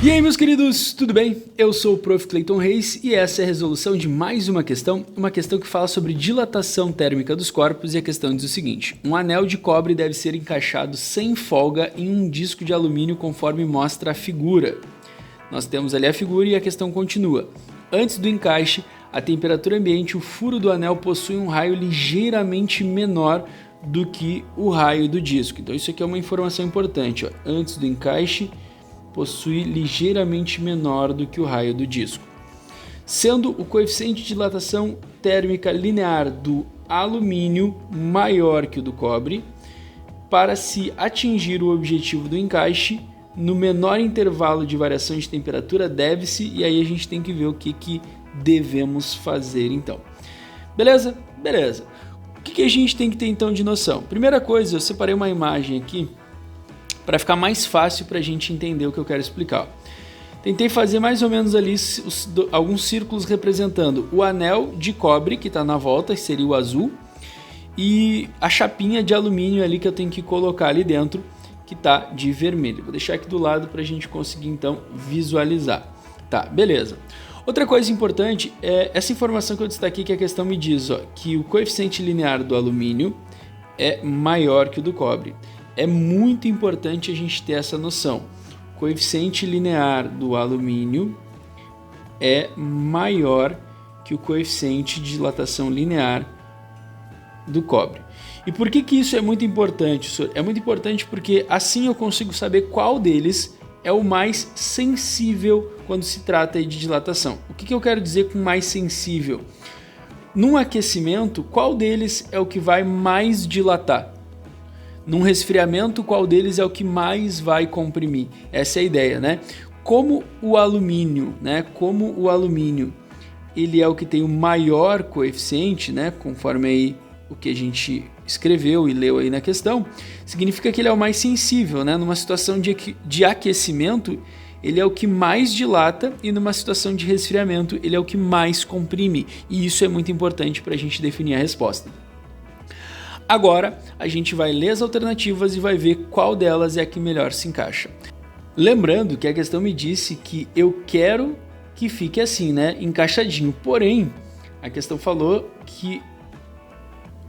E aí, meus queridos, tudo bem? Eu sou o Prof. Clayton Reis e essa é a resolução de mais uma questão que fala sobre dilatação térmica dos corpos, e a questão diz o seguinte: um anel de cobre deve ser encaixado sem folga em um disco de alumínio conforme mostra a figura. Nós temos ali a figura e a questão continua. Antes do encaixe, a temperatura ambiente, o furo do anel possui um raio ligeiramente menor do que o raio do disco. Então isso aqui é uma informação importante, ó. Antes do encaixe, possui ligeiramente menor do que o raio do disco, sendo o coeficiente de dilatação térmica linear do alumínio maior que o do cobre. Para se atingir o objetivo do encaixe, no menor intervalo de variação de temperatura deve-se, e aí a gente tem que ver o que devemos fazer então. Beleza? Beleza. O que a gente tem que ter então de noção? Primeira coisa, eu separei uma imagem aqui para ficar mais fácil para a gente entender o que eu quero explicar. Tentei fazer mais ou menos ali alguns círculos representando o anel de cobre que está na volta, que seria o azul, e a chapinha de alumínio ali que eu tenho que colocar ali dentro, que está de vermelho. Vou deixar aqui do lado para a gente conseguir então visualizar. Tá, beleza. Outra coisa importante é essa informação que eu destaquei, que a questão me diz, ó, que o coeficiente linear do alumínio é maior que o do cobre. É muito importante a gente ter essa noção. O coeficiente linear do alumínio é maior que o coeficiente de dilatação linear do cobre. E por que isso é muito importante, senhor? É muito importante porque assim eu consigo saber qual deles é o mais sensível quando se trata de dilatação. O que eu quero dizer com mais sensível? Num aquecimento, qual deles é o que vai mais dilatar? Num resfriamento, qual deles é o que mais vai comprimir? Essa é a ideia, né? Como o alumínio, ele é o que tem o maior coeficiente, né? Conforme aí o que a gente escreveu e leu aí na questão, significa que ele é o mais sensível, né? Numa situação de aquecimento, ele é o que mais dilata, e numa situação de resfriamento, ele é o que mais comprime. E isso é muito importante para a gente definir a resposta. Agora, a gente vai ler as alternativas e vai ver qual delas é a que melhor se encaixa. Lembrando que a questão me disse que eu quero que fique assim, né? Encaixadinho. Porém, a questão falou que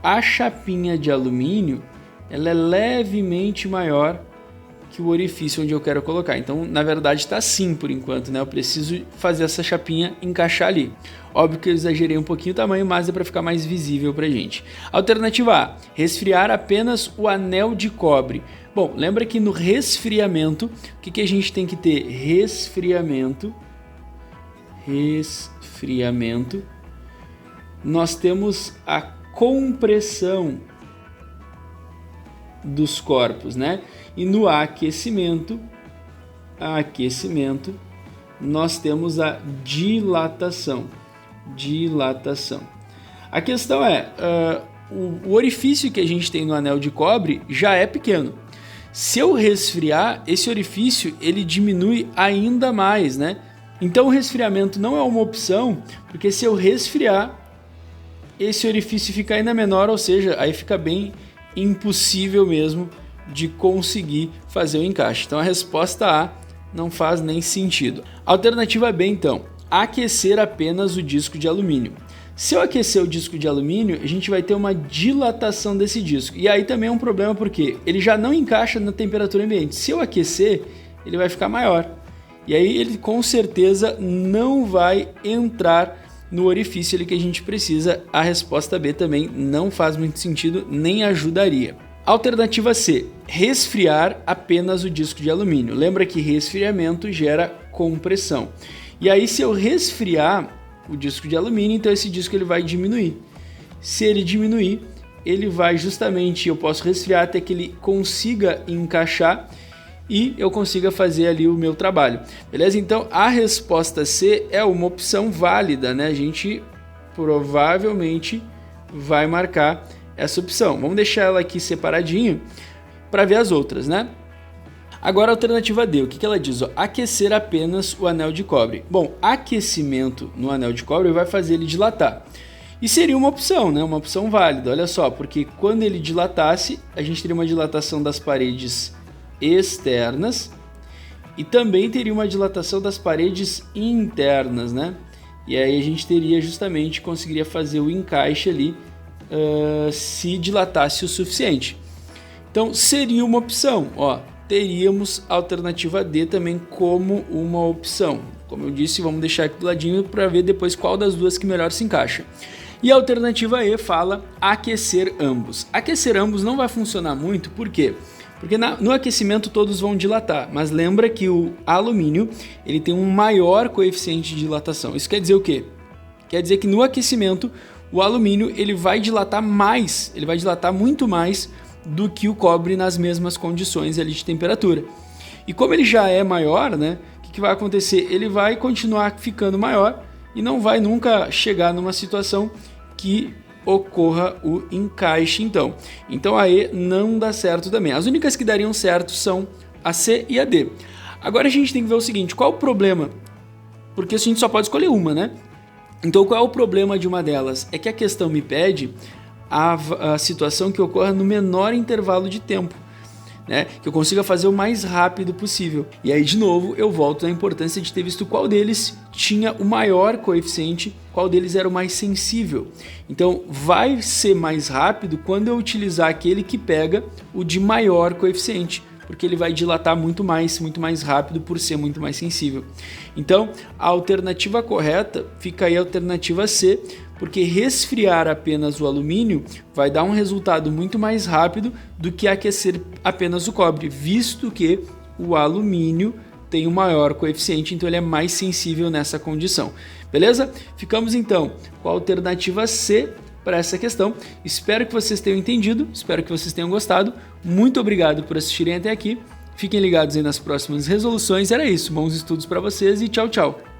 a chapinha de alumínio ela é levemente maior que o orifício onde eu quero colocar. Então, na verdade, está assim por enquanto, né? Eu preciso fazer essa chapinha encaixar ali. Óbvio que eu exagerei um pouquinho o tamanho, mas é para ficar mais visível para a gente. Alternativa A, resfriar apenas o anel de cobre. Bom, lembra que no resfriamento, o que a gente tem que ter? Resfriamento, nós temos a compressão dos corpos, né? E no aquecimento, nós temos a dilatação. A questão é, o orifício que a gente tem no anel de cobre já é pequeno. Se eu resfriar, esse orifício ele diminui ainda mais, né? Então o resfriamento não é uma opção, porque se eu resfriar, esse orifício fica ainda menor, ou seja, aí fica bem impossível mesmo de conseguir fazer o encaixe. Então a resposta A não faz nem sentido. Alternativa B, então, aquecer apenas o disco de alumínio. Se eu aquecer o disco de alumínio, a gente vai ter uma dilatação desse disco. E aí também é um problema porque ele já não encaixa na temperatura ambiente. Se eu aquecer, ele vai ficar maior. E aí ele com certeza não vai entrar no orifício ali que a gente precisa. A resposta B também não faz muito sentido, nem ajudaria. Alternativa C, resfriar apenas o disco de alumínio. Lembra que resfriamento gera compressão. E aí se eu resfriar o disco de alumínio, então esse disco ele vai diminuir. Se ele diminuir, ele vai justamente, eu posso resfriar até que ele consiga encaixar e eu consiga fazer ali o meu trabalho. Beleza? Então a resposta C é uma opção válida, né? A gente provavelmente vai marcar essa opção. Vamos deixar ela aqui separadinho para ver as outras, né? Agora a alternativa D, o que ela diz? Ó, aquecer apenas o anel de cobre. Bom, aquecimento no anel de cobre vai fazer ele dilatar. E seria uma opção, né? Uma opção válida, olha só, porque quando ele dilatasse, a gente teria uma dilatação das paredes externas e também teria uma dilatação das paredes internas, né? E aí a gente teria justamente, conseguiria fazer o encaixe ali se dilatasse o suficiente. Então seria uma opção, ó, teríamos a alternativa D também como uma opção. Como eu disse, vamos deixar aqui do ladinho para ver depois qual das duas que melhor se encaixa. E a alternativa E fala aquecer ambos. Aquecer ambos não vai funcionar muito, por quê? Porque no aquecimento todos vão dilatar, mas lembra que o alumínio ele tem um maior coeficiente de dilatação. Isso quer dizer o quê? Quer dizer que no aquecimento o alumínio ele vai dilatar mais, ele vai dilatar muito mais do que o cobre nas mesmas condições ali de temperatura. E como ele já é maior, né, o que vai acontecer? Ele vai continuar ficando maior e não vai nunca chegar numa situação que ocorra o encaixe então. Então a E não dá certo também. As únicas que dariam certo são a C e a D. Agora a gente tem que ver o seguinte, qual o problema? Porque a gente só pode escolher uma, né? Então qual é o problema de uma delas? É que a questão me pede a situação que ocorra no menor intervalo de tempo, né? Que eu consiga fazer o mais rápido possível. E aí de novo eu volto na importância de ter visto qual deles tinha o maior coeficiente, qual deles era o mais sensível. Então vai ser mais rápido quando eu utilizar aquele que pega o de maior coeficiente, porque ele vai dilatar muito mais rápido por ser muito mais sensível. Então a alternativa correta fica aí a alternativa C, porque resfriar apenas o alumínio vai dar um resultado muito mais rápido do que aquecer apenas o cobre, visto que o alumínio tem o maior coeficiente, então ele é mais sensível nessa condição. Beleza? Ficamos então com a alternativa C para essa questão. Espero que vocês tenham entendido, espero que vocês tenham gostado. Muito obrigado por assistirem até aqui. Fiquem ligados aí nas próximas resoluções. Era isso, bons estudos para vocês e tchau, tchau!